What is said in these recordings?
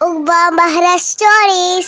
Ugba Mahara Stories.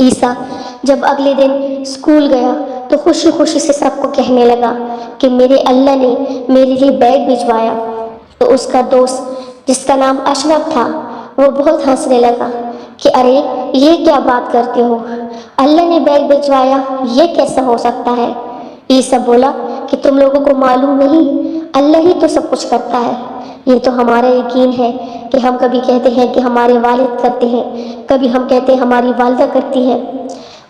عیسیٰ جب اگلے دن school گیا تو خوشی خوشی سے سب کو کہنے لگا کہ میرے اللہ نے میرے لیے بیگ بھجوایا۔ تو اس کا دوست جس کا نام اشرف تھا وہ بہت ہنسنے لگا کہ ارے یہ کیا بات کرتے ہو، اللہ نے بیگ بھجوایا، یہ کیسا ہو سکتا ہے؟ عیسیٰ بولا کہ تم لوگوں کو معلوم نہیں، اللہ ہی تو سب کچھ کرتا ہے۔ یہ تو ہمارا یقین ہے کہ ہم کبھی کہتے ہیں کہ ہمارے والد کرتے ہیں، کبھی ہم کہتے ہیں ہماری والدہ کرتی ہے۔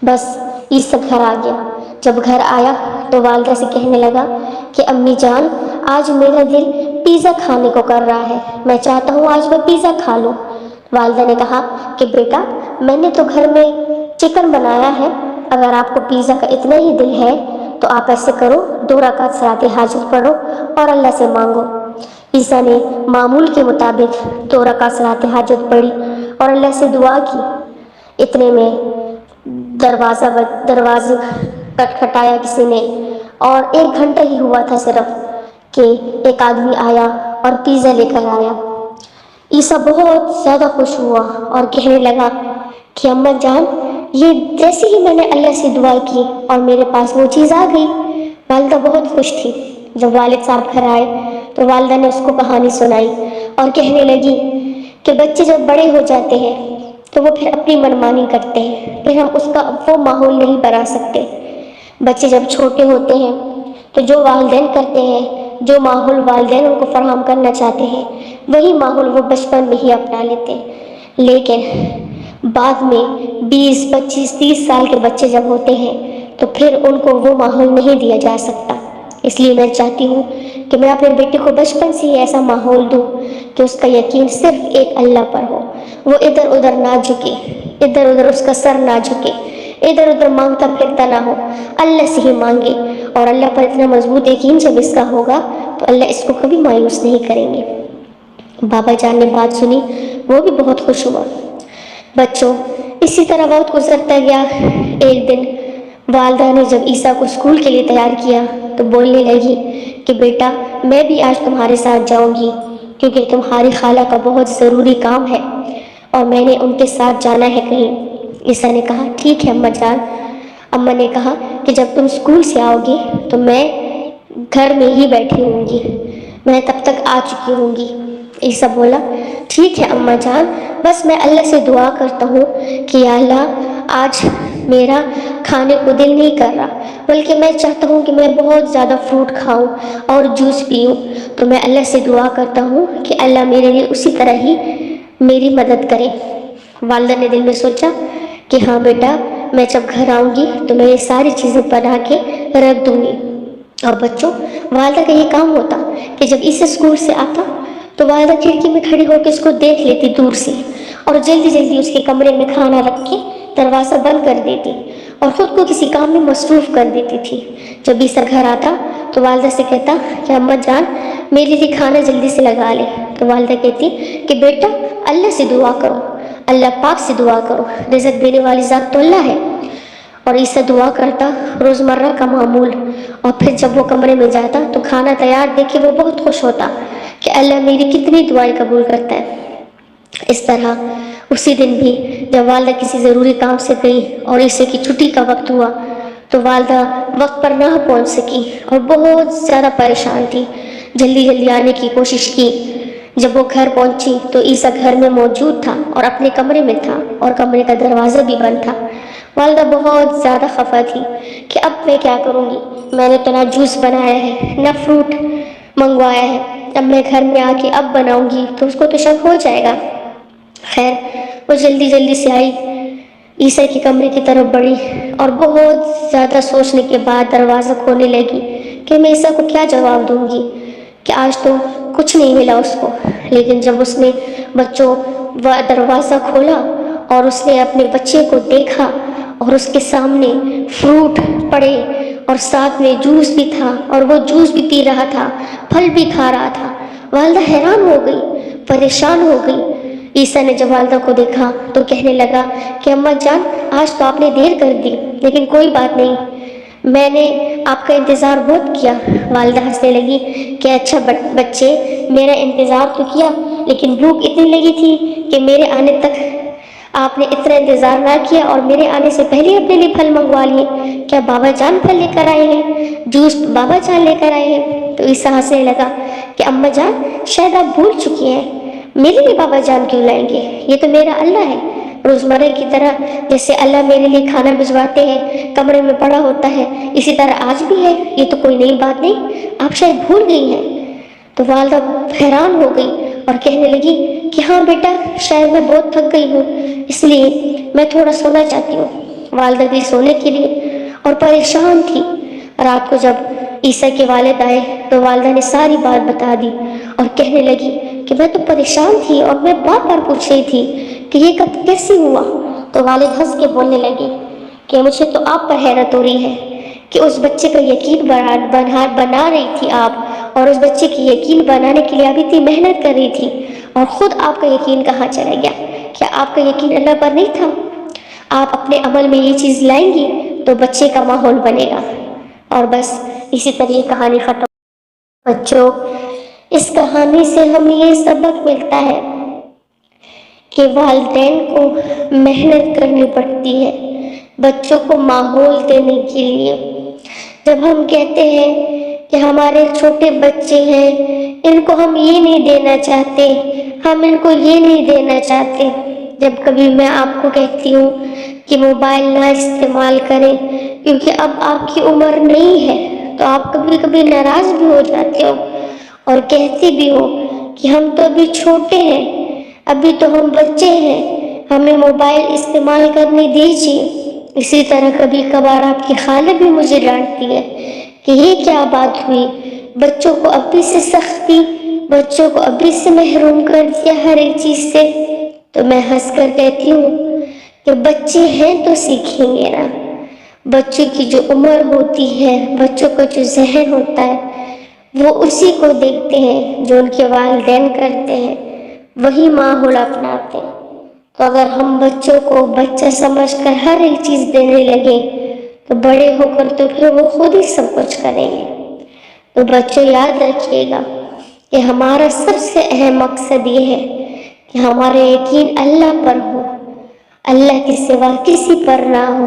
بس عیسیٰ گھر آ گیا۔ جب گھر آیا تو والدہ سے کہنے لگا کہ امی جان آج میرا دل پیزا کھانے کو کر رہا ہے، میں چاہتا ہوں آج میں پیزا کھا لوں۔ والدہ نے کہا کہ بیٹا میں نے تو گھر میں چکن بنایا ہے، اگر آپ کو پیزا کا اتنا ہی دل ہے تو آپ ایسے کرو 2 رکعت صلاۃ حاجت پڑھو اور اللہ سے مانگو۔ عیسیٰ نے معمول کے مطابق 2 رکعت صلاۃ حاجت پڑھی اور اللہ سے دعا کی۔ اتنے میں دروازہ کھٹکھٹایا کسی نے، اور 1 گھنٹہ ہی ہوا تھا صرف کہ ایک آدمی آیا اور پیزا لے کر آیا۔ عیسیٰ بہت زیادہ خوش ہوا اور کہنے لگا کہ اماں جان یہ جیسے ہی میں نے اللہ سے دعا کی اور میرے پاس وہ چیز آ گئی۔ والدہ بہت خوش تھی۔ جب والد صاحب گھر آئے تو والدہ نے اس کو کہانی سنائی اور کہنے لگی کہ بچے جب بڑے ہو جاتے ہیں تو وہ پھر اپنی منمانی کرتے ہیں، پھر ہم اس کا وہ ماحول نہیں بنا سکتے۔ بچے جب چھوٹے ہوتے ہیں تو جو والدین کرتے ہیں، جو ماحول والدین ان کو فراہم کرنا چاہتے ہیں، وہی ماحول وہ بچپن میں ہی اپنا لیتے ہیں۔ لیکن بعد میں 20 25 30 سال کے بچے جب ہوتے ہیں تو پھر ان کو وہ ماحول نہیں دیا جا سکتا۔ اس لیے میں چاہتی ہوں کہ میں اپنے بیٹے کو بچپن سے ہی ایسا ماحول دوں کہ اس کا یقین صرف ایک اللہ پر ہو، وہ ادھر ادھر نہ جھکے، ادھر ادھر اس کا سر نہ جھکے، ادھر ادھر مانگتا پھرتا نہ ہو، اللہ سے ہی مانگے، اور اللہ پر اتنا مضبوط یقین جب اس کا ہوگا تو اللہ اس کو کبھی مایوس نہیں کریں گے۔ بابا جان نے بات سنی، وہ بھی بہت خوش ہوا۔ بچوں اسی طرح وقت گزرتا گیا۔ ایک دن والدہ نے جب عیسیٰ کو اسکول کے لیے تیار کیا تو بولنے لگی کہ بیٹا میں بھی آج تمہارے ساتھ جاؤں گی کیونکہ تمہاری خالہ کا بہت ضروری کام ہے اور میں نے ان کے ساتھ جانا ہے کہیں۔ عیسیٰ نے کہا ٹھیک ہے اماں جان۔ اماں نے کہا کہ جب تم اسکول سے آؤ گی تو میں گھر میں ہی بیٹھی ہوں گی، میں تب تک آ چکی ہوں گی۔ عیسیٰ بولا ٹھیک ہے اماں جان، بس میں اللہ سے دعا کرتا ہوں کہ یا اللہ آج میرا کھانے کو دل نہیں کر رہا، بلکہ میں چاہتا ہوں کہ میں بہت زیادہ فروٹ کھاؤں اور جوس پیوں، تو میں اللہ سے دعا کرتا ہوں کہ اللہ میرے لیے اسی طرح ہی میری مدد کرے۔ والدہ نے دل میں سوچا کہ ہاں بیٹا میں جب گھر آؤں گی تو میں یہ ساری چیزیں بنا کے رکھ دوں گی۔ اور بچوں والدہ کا یہ کام ہوتا کہ جب اسے اسکول سے آتا تو والدہ کھڑکی میں کھڑی ہو کے اس کو دیکھ لیتی دور سے اور جلدی جلدی اس کے کمرے میں کھانا رکھ کے دروازہ بند کر دیتی اور خود کو کسی کام میں مصروف کر دیتی تھی۔ جب عیسیٰ گھر آتا تو والدہ سے کہتا کہ اماں جان میرے لیے کھانا جلدی سے لگا لے، تو والدہ کہتی کہ بیٹا اللہ سے دعا کرو، اللہ پاک سے دعا کرو، رزق دینے والی ذات تو اللہ ہے۔ اور عیسیٰ دعا کرتا روزمرہ کا معمول، اور پھر جب وہ کمرے میں جاتا تو کھانا تیار دیکھ کے وہ بہت خوش ہوتا کہ اللہ میری کتنی دعائیں قبول کرتا ہے۔ اس طرح اسی دن بھی جب والدہ کسی ضروری کام سے گئی اور عیسیٰ کی چھٹی کا وقت ہوا تو والدہ وقت پر نہ پہنچ سکی اور بہت زیادہ پریشان تھی، جلدی جلدی آنے کی کوشش کی۔ جب وہ گھر پہنچی تو عیسیٰ گھر میں موجود تھا اور اپنے کمرے میں تھا اور کمرے کا دروازہ بھی بند تھا۔ والدہ بہت زیادہ خفا تھی کہ اب میں کیا کروں گی، میں نے تو نہ جوس بنایا ہے نہ فروٹ منگوایا ہے، اب میں گھر میں آ کے اب بناؤں گی تو اس کو تو شک ہو جائے گا۔ خیر وہ جلدی جلدی سے آئی، عیسیٰ کے کمرے کی طرف بڑھی اور بہت زیادہ سوچنے کے بعد دروازہ کھولنے لگی کہ میں عیسیٰ کو کیا جواب دوں گی کہ آج تو کچھ نہیں ملا اس کو۔ لیکن جب اس نے دروازہ کھولا اور اس نے اپنے بچے کو دیکھا اور اس کے سامنے فروٹ پڑے اور ساتھ میں جوس بھی تھا اور وہ جوس بھی پی رہا تھا، پھل بھی کھا رہا تھا، والدہ حیران ہو گئی، پریشان ہو گئی۔ عیسیٰ نے جب والدہ کو دیکھا تو کہنے لگا کہ اماں جان آج تو آپ نے دیر کر دی، لیکن کوئی بات نہیں، میں نے آپ کا انتظار بہت کیا۔ والدہ ہنسنے لگی کہ اچھا بچے میرا انتظار تو کیا لیکن بھوک اتنی لگی تھی کہ میرے آنے تک آپ نے اتنا انتظار نہ کیا اور میرے آنے سے پہلے اپنے لیے پھل منگوا لیے. کیا بابا جان پھل لے کر آئے ہیں؟ جوس بابا جان لے کر آئے ہیں؟ تو عیسیٰ ہنسنے لگا کہ اماں جان شاید آپ بھول چکی ہیں، میرے لیے بابا جان کیوں لائیں گے؟ یہ تو میرا اللہ ہے. روزمرہ کی طرح جیسے اللہ میرے لیے کھانا بھجواتے ہیں، کمرے میں پڑا ہوتا ہے، اسی طرح آج بھی ہے. یہ تو کوئی نئی بات نہیں، آپ شاید بھول گئی ہیں. تو والدہ حیران ہو گئی اور کہنے لگی کہ ہاں بیٹا، شاید میں بہت تھک گئی ہوں، اس لیے میں تھوڑا سونا چاہتی ہوں. والدہ گئی سونے کے لیے اور پریشان تھی. رات کو جب عیسیٰ کے والد آئے تو والدہ نے ساری بات بتا دی اور کہنے لگی کہ میں تو پریشان تھی اور میں بار بار پوچھ رہی تھی کہ یہ کب کیسے ہوا. تو والد ہنس کے بولنے لگے کہ مجھے تو آپ پر حیرت ہو رہی ہے کہ اس بچے کا یقین بنا رہی تھی آپ، اور اس بچے کی یقین بنانے کے لیے ابھی اتنی محنت کر رہی تھی، اور خود آپ کا یقین کہاں چلا گیا؟ کیا آپ کا یقین اللہ پر نہیں تھا؟ آپ اپنے عمل میں یہ چیز لائیں گی تو بچے کا ماحول بنے گا. اور بس اسی طرح یہ کہانی ختم. بچوں، اس کہانی سے ہمیں یہ سبق ملتا ہے کہ والدین کو محنت کرنی پڑتی ہے بچوں کو ماحول دینے کے لیے. جب ہم کہتے ہیں کہ ہمارے چھوٹے بچے ہیں، ان کو ہم یہ نہیں دینا چاہتے، ہم ان کو یہ نہیں دینا چاہتے، جب کبھی میں آپ کو کہتی ہوں کہ موبائل نہ استعمال کریں کیونکہ اب آپ کی عمر نہیں ہے، تو آپ کبھی کبھی ناراض بھی ہو جاتے ہو اور کہتے بھی ہو کہ ہم تو ابھی چھوٹے ہیں، ابھی تو ہم بچے ہیں، ہمیں موبائل استعمال کرنے دیجیے. اسی طرح کبھی کبھار آپ کی خالہ بھی مجھے ڈانٹتی ہے کہ یہ کیا بات ہوئی، بچوں کو ابھی سے سختی، بچوں کو ابھی سے محروم کر دیا ہر ایک چیز سے. تو میں ہنس کر کہتی ہوں کہ بچے ہیں تو سیکھیں گے نا. بچوں کی جو عمر ہوتی ہے، بچوں کا جو ذہن ہوتا ہے، وہ اسی کو دیکھتے ہیں جو ان کے والدین کرتے ہیں، وہی ماحول اپناتے ہیں. تو اگر ہم بچوں کو بچہ سمجھ کر ہر ایک چیز دینے لگیں تو بڑے ہو کر تو پھر وہ خود ہی سب کچھ کریں گے. تو بچوں یاد رکھیے گا کہ ہمارا سب سے اہم مقصد یہ ہے کہ ہمارا یقین اللہ پر ہو، اللہ کے سوا کسی پر نہ ہو.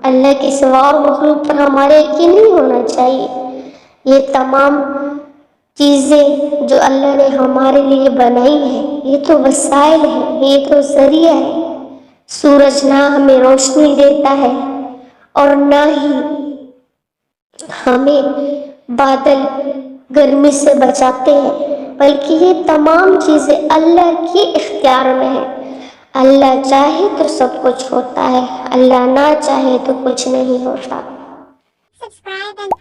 اللہ کے سوا اور مخلوق پر ہمارا یقین نہیں ہونا چاہیے. یہ تمام چیزیں جو اللہ نے ہمارے لیے بنائی ہیں، یہ تو وسائل ہیں، یہ تو ذریعہ ہے. سورج نہ ہمیں روشنی دیتا ہے اور نہ ہی ہمیں بادل گرمی سے بچاتے ہیں، بلکہ یہ تمام چیزیں اللہ کے اختیار میں ہیں. اللہ چاہے تو سب کچھ ہوتا ہے، اللہ نہ چاہے تو کچھ نہیں ہوتا. Subscribe and